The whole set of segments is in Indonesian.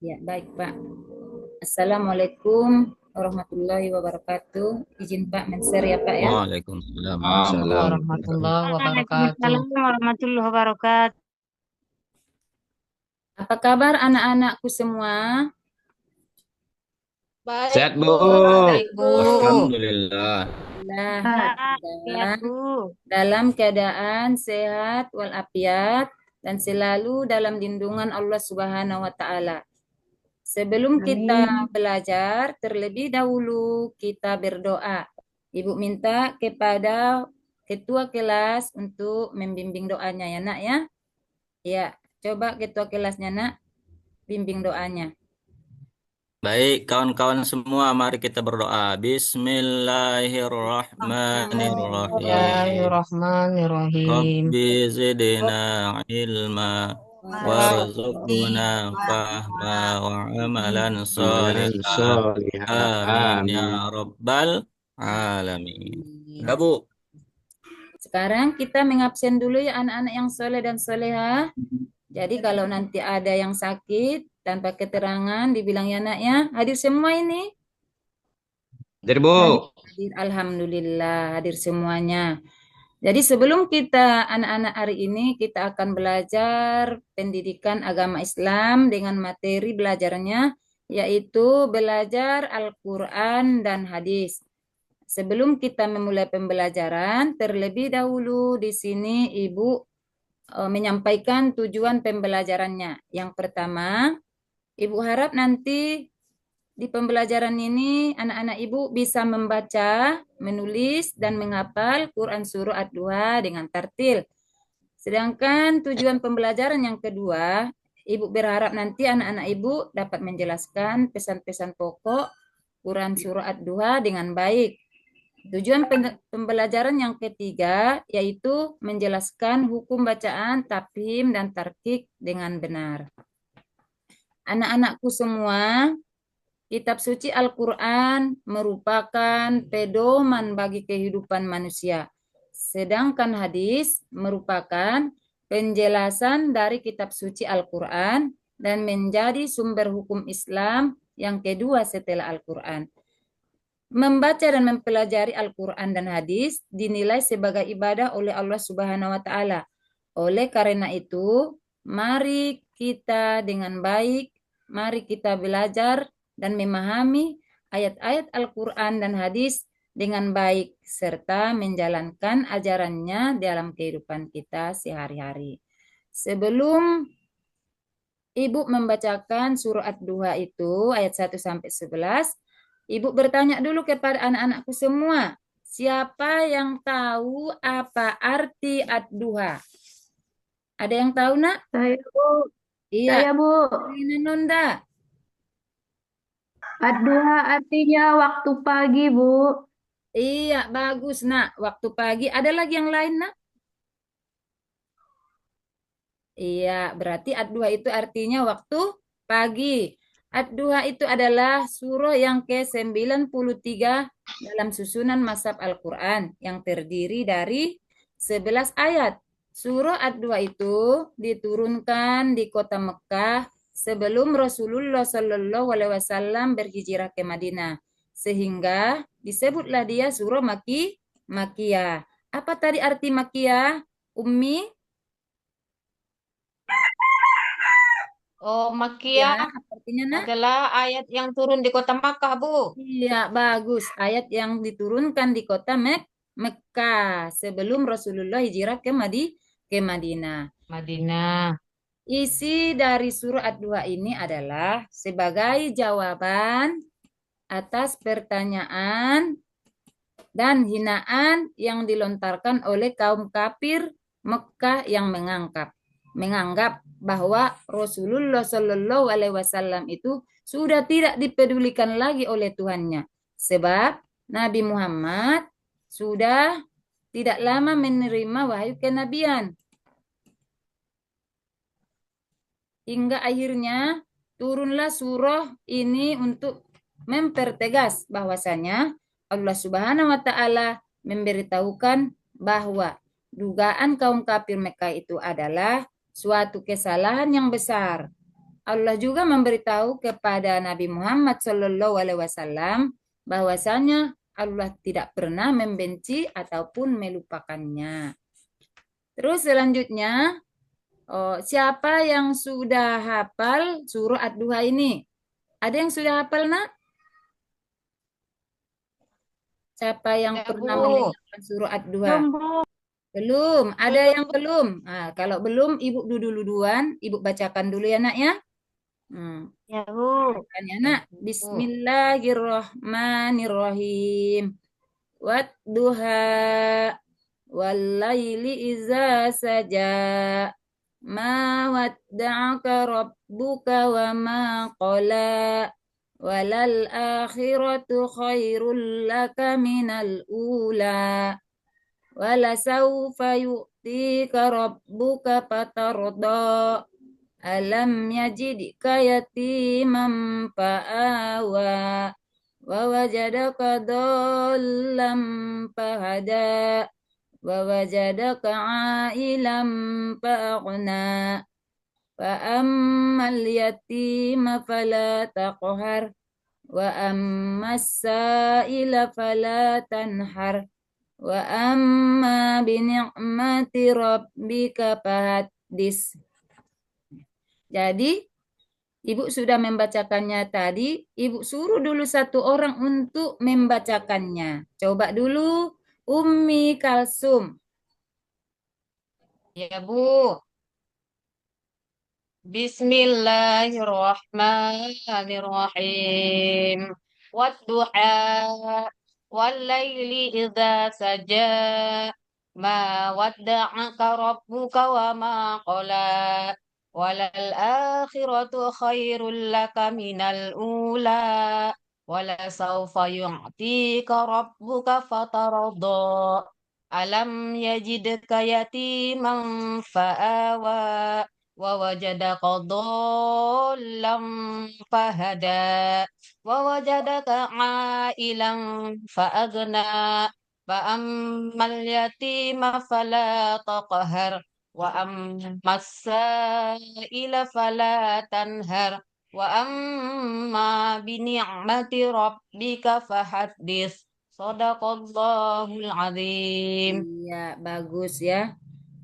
Ya, baik, Pak. Assalamualaikum warahmatullahi wabarakatuh. Izin Pak men-share ya, Pak ya. Waalaikumsalam. Assalamualaikum Salam. warahmatullahi wabarakatuh. Waalaikumsalam warahmatullahi wabarakatuh. Apa kabar anak-anakku semua? Baik, Sehat, Bu. Bu. Baik, Bu. Alhamdulillah. Alhamdulillah, Lihat, mudah-mudahan Bu. dalam keadaan sehat walafiat dan selalu dalam lindungan Allah Subhanahu wa taala. Sebelum kita belajar, terlebih dahulu kita berdoa. Ibu minta kepada ketua kelas untuk membimbing doanya ya, Nak ya. Ya, coba ketua kelasnya, Nak, bimbing doanya. Baik, kawan-kawan semua, mari kita berdoa. Bismillahirrahmanirrahim. Bismillahirrahmanirrahim. Rabbi zidna ilma warzuqna fahma wa amalan Amalan salihah. solihah. Amin ya Amin. rabbal alamin. Udah, Bu. Sekarang kita mengabsen dulu ya anak-anak yang soleh dan soleha. Jadi kalau nanti ada yang sakit tanpa keterangan dibilang ya nak ya, hadir semua ini. Jadi, Bu. Hadir, alhamdulillah hadir semuanya. Jadi sebelum kita anak-anak hari ini kita akan belajar pendidikan agama Islam dengan materi belajarnya yaitu belajar Al-Quran dan hadis. Sebelum kita memulai pembelajaran, terlebih dahulu di sini Ibu menyampaikan tujuan pembelajarannya. Yang pertama, Ibu harap nanti di pembelajaran ini anak-anak Ibu bisa membaca, menulis, dan menghafal Quran Surah Ad-Duha dengan tartil. Sedangkan tujuan pembelajaran yang kedua, Ibu berharap nanti anak-anak Ibu dapat menjelaskan pesan-pesan pokok Quran Surah Ad-Duha dengan baik. Tujuan pembelajaran yang ketiga yaitu menjelaskan hukum bacaan, tafhim, dan tarkik dengan benar. Anak-anakku semua, kitab suci Al-Quran merupakan pedoman bagi kehidupan manusia. Sedangkan hadis merupakan penjelasan dari kitab suci Al-Quran dan menjadi sumber hukum Islam yang kedua setelah Al-Quran. Membaca dan mempelajari Al-Quran dan hadis dinilai sebagai ibadah oleh Allah Subhanahu wa taala. Oleh karena itu, mari kita dengan baik, mari kita belajar dan memahami ayat-ayat Al-Quran dan hadis dengan baik serta menjalankan ajarannya dalam kehidupan kita sehari-hari. Sebelum Ibu membacakan surah Ad-Duha itu ayat 1 sampai 11, Ibu bertanya dulu kepada anak-anakku semua, siapa yang tahu apa arti Ad-Duha? Ada yang tahu, Nak? Saya, Bu. Iya, Saya, Bu. ini Nunda. Ad-duha artinya waktu pagi, Bu. Iya, bagus, Nak. Waktu pagi. Ada lagi yang lain, Nak? Iya, berarti Ad-Duha itu artinya waktu pagi. Ad-Duha itu adalah surah yang ke-93 dalam susunan Mashaf Al-Quran yang terdiri dari 11 ayat. Surah Ad-Duha itu diturunkan di kota Mekah sebelum Rasulullah Shallallahu Alaihi Wasallam berhijrah ke Madinah. Sehingga disebutlah dia surah Makiyah. Apa tadi arti Makiyah, Ummi? Oh, Ya, Makkiyah artinya nak? adalah ayat yang turun di kota Makkah, Bu. Iya, bagus. Ayat yang diturunkan di kota Mekkah sebelum Rasulullah hijrah ke Madinah. Madinah. Isi dari surah Ad-Duha ini adalah sebagai jawaban atas pertanyaan dan hinaan yang dilontarkan oleh kaum kafir Mekkah yang menganggap bahwa Rasulullah Shallallahu Alaihi Wasallam itu sudah tidak dipedulikan lagi oleh Tuhannya, sebab Nabi Muhammad sudah tidak lama menerima wahyu kenabian, hingga akhirnya turunlah surah ini untuk mempertegas bahwasanya Allah Subhanahu wa taala memberitahukan bahwa dugaan kaum kafir Mekah itu adalah suatu kesalahan yang besar Allah juga memberitahu kepada Nabi Muhammad Shallallahu Alaihi Wasallam bahwasanya Allah tidak pernah membenci ataupun melupakannya. Terus selanjutnya, siapa yang sudah hafal surah Ad-Duha ini? Ada yang sudah hafal, nak? Siapa yang Ya, pernah Bu. mendengarkan surah Ad-Duha? Belum, Bu. Belum. Ada Belum, yang belum? Nah, kalau belum, Ibu dulu duluan. Ibu bacakan dulu ya, nak ya. Ya, Bu. Bacakan ya, nak. Bismillahirrahmanirrahim. Wadduha wallaili iza saja. Ma wadda'aka rabbuka wa ma qala. Walal akhiratu khairul laka minal ula. Walasawfa yu'tika rabbuka fatarda. Alam yajidka yatiman fa'awa. Wa wajadaka dhallam fahada. Wa wajadaka ailam fa'aghna. Fa'ammal yatima fala taqhar. Wa ammas sa'ila fala tanhar. Wa amma bini'mati rabbika fahaddis. Jadi, Ibu sudah membacakannya tadi. Ibu suruh dulu satu orang untuk membacakannya. Coba dulu Ummi Kalsum. Ya, Bu. Bismillahirrahmanirrahim. Wadduha wallaili idza saja. Ma wadda'aka rabbuka wa ma qala. Walal akhiratu khairul laka minal ula. Wala sawfa yu'tika rabbuka fatarda. Alam yajidka yatiman fa'awa. Wawajadaka dhallam fahada. Wawajadaka ailan fa'agna. Fa'ammal yatima fala taqhar. Wa ammas sa'ila fala tanhar. Wa amma bini'mati rabbika fahaddis. Shadaqallahul azim. Iya, bagus ya.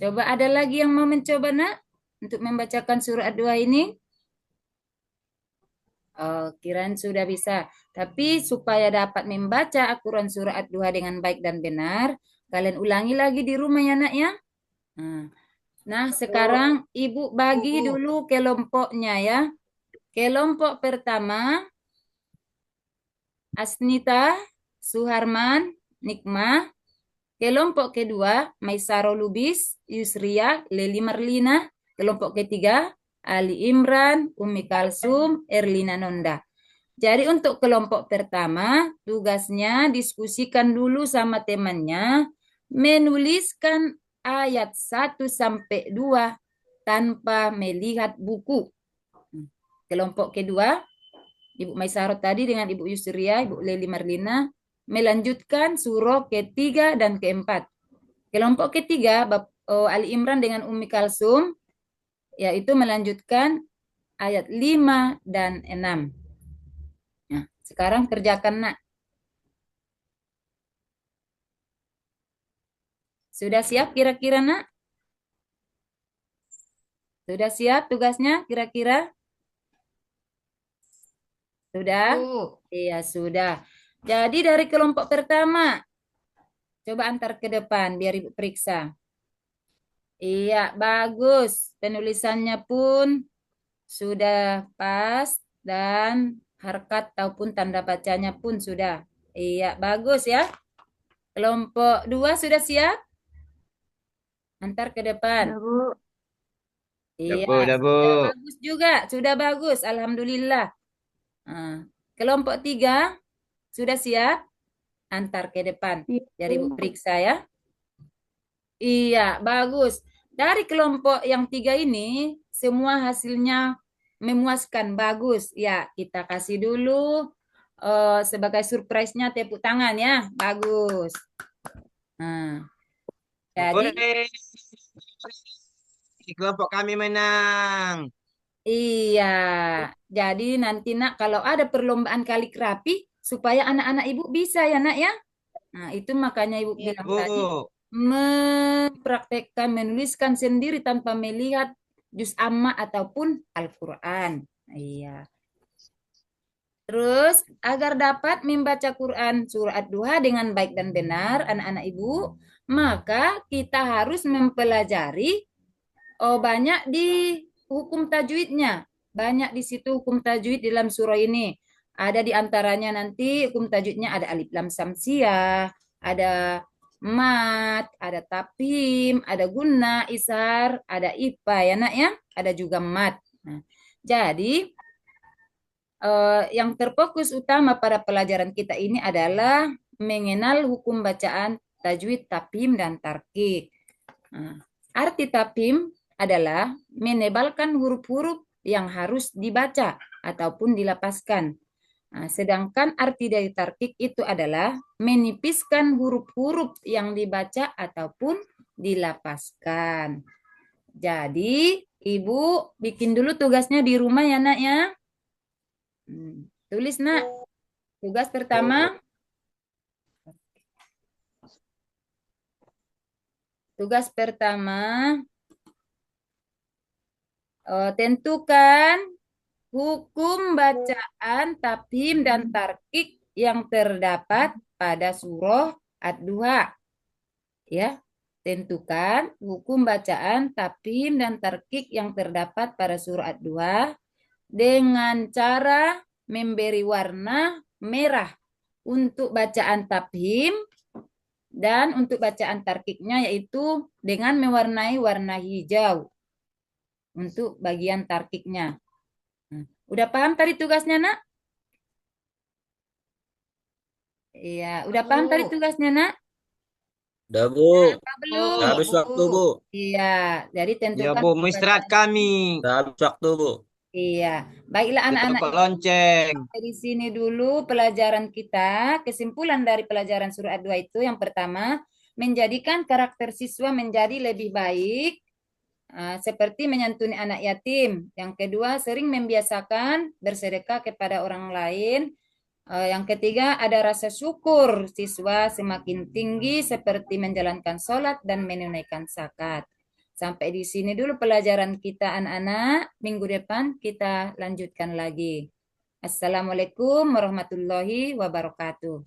Coba ada lagi yang mau mencoba, nak? Untuk membacakan surah Ad-Duha ini? Kirain sudah bisa. Tapi supaya dapat membaca Al-Quran surah Ad-Duha dengan baik dan benar, kalian ulangi lagi di rumah ya, nak ya. Nah, sekarang Ibu bagi dulu kelompoknya ya. Kelompok pertama, Asnita, Suharman, Nikmah. Kelompok kedua, Maisaro Lubis, Yusria, Leli Marlina. Kelompok ketiga, Ali Imran, Umi Kalsum, Erlina Nonda. Jadi untuk kelompok pertama, tugasnya diskusikan dulu sama temannya, menuliskan ayat 1 sampai 2 tanpa melihat buku. Kelompok kedua, Ibu Maisaro tadi dengan Ibu Yusria, Ibu Leli Marlina, melanjutkan surah ketiga dan keempat. Kelompok ketiga, Ali Imran dengan Umi Kalsum, yaitu melanjutkan ayat 5 dan 6. Nah, sekarang kerjakan, nak. Sudah siap kira-kira, nak? Sudah siap tugasnya kira-kira? Sudah? Bu. Iya, sudah. Jadi dari kelompok pertama, coba antar ke depan biar Ibu periksa. Iya, bagus. Penulisannya pun sudah pas dan harkat ataupun tanda bacanya pun sudah. Iya, bagus ya. Kelompok 2 sudah siap? Antar ke depan. Ya, Bu. Iya, Udah, Bu. sudah bagus juga. Sudah bagus. Alhamdulillah. Nah, kelompok 3 sudah siap? Antar ke depan. Biar Ibu periksa ya. Iya, bagus. Dari kelompok yang 3 ini, semua hasilnya memuaskan, bagus. Ya, kita kasih dulu sebagai surprise-nya tepuk tangan ya. Bagus. Nah, jadi Kelompok kami menang. Iya, jadi nanti nak kalau ada perlombaan kaligrafi supaya anak-anak ibu bisa ya nak ya. Nah itu makanya ibu Iya, bilang Bu. tadi mempraktekkan menuliskan sendiri tanpa melihat juz amma ataupun Al-Quran. Iya. Terus agar dapat membaca Quran surat Duha dengan baik dan benar anak-anak ibu, maka kita harus mempelajari banyak di hukum tajwidnya. Banyak di situ hukum tajwid dalam surah ini. Ada di antaranya nanti hukum tajwidnya ada alif lam samsiah, ada mat, ada tapim, ada guna, isar, ada ipa ya nak ya, ada juga mat. Nah, jadi yang terfokus utama pada pelajaran kita ini adalah mengenal hukum bacaan tajwid, tapim, dan tarkik. Nah, arti tapim adalah menebalkan huruf-huruf yang harus dibaca ataupun dilapaskan. Nah, sedangkan arti dari tarkik itu adalah menipiskan huruf-huruf yang dibaca ataupun dilapaskan. Jadi, Ibu bikin dulu tugasnya di rumah ya, Nak ya. Tulis, Nak. Tugas pertama. Tugas pertama. Tentukan hukum bacaan taphim dan tarkik yang terdapat pada surah Ad-Duha. Ya, tentukan hukum bacaan taphim dan tarkik yang terdapat pada surah Ad-Duha dengan cara memberi warna merah untuk bacaan taphim dan untuk bacaan tarkiknya yaitu dengan mewarnai warna hijau untuk bagian tarkiknya. Udah paham tadi tugasnya, Nak? Iya, udah paham tadi tugasnya, Nak? Udah, Bu. Apa belum? Udah habis waktu, Bu. Iya, jadi Ya tentukan Bu, mau istirahat kami. Udah habis waktu, Bu. Iya, baiklah Kita anak-anak lupa ibu. lonceng. Dari sini dulu pelajaran kita, kesimpulan dari pelajaran surah Ad-Duha itu yang pertama, menjadikan karakter siswa menjadi lebih baik, seperti menyantuni anak yatim. Yang kedua, sering membiasakan bersedekah kepada orang lain. Yang ketiga, ada rasa syukur siswa semakin tinggi seperti menjalankan sholat dan menunaikan zakat. Sampai di sini dulu pelajaran kita anak-anak. Minggu depan kita lanjutkan lagi. Assalamualaikum warahmatullahi wabarakatuh.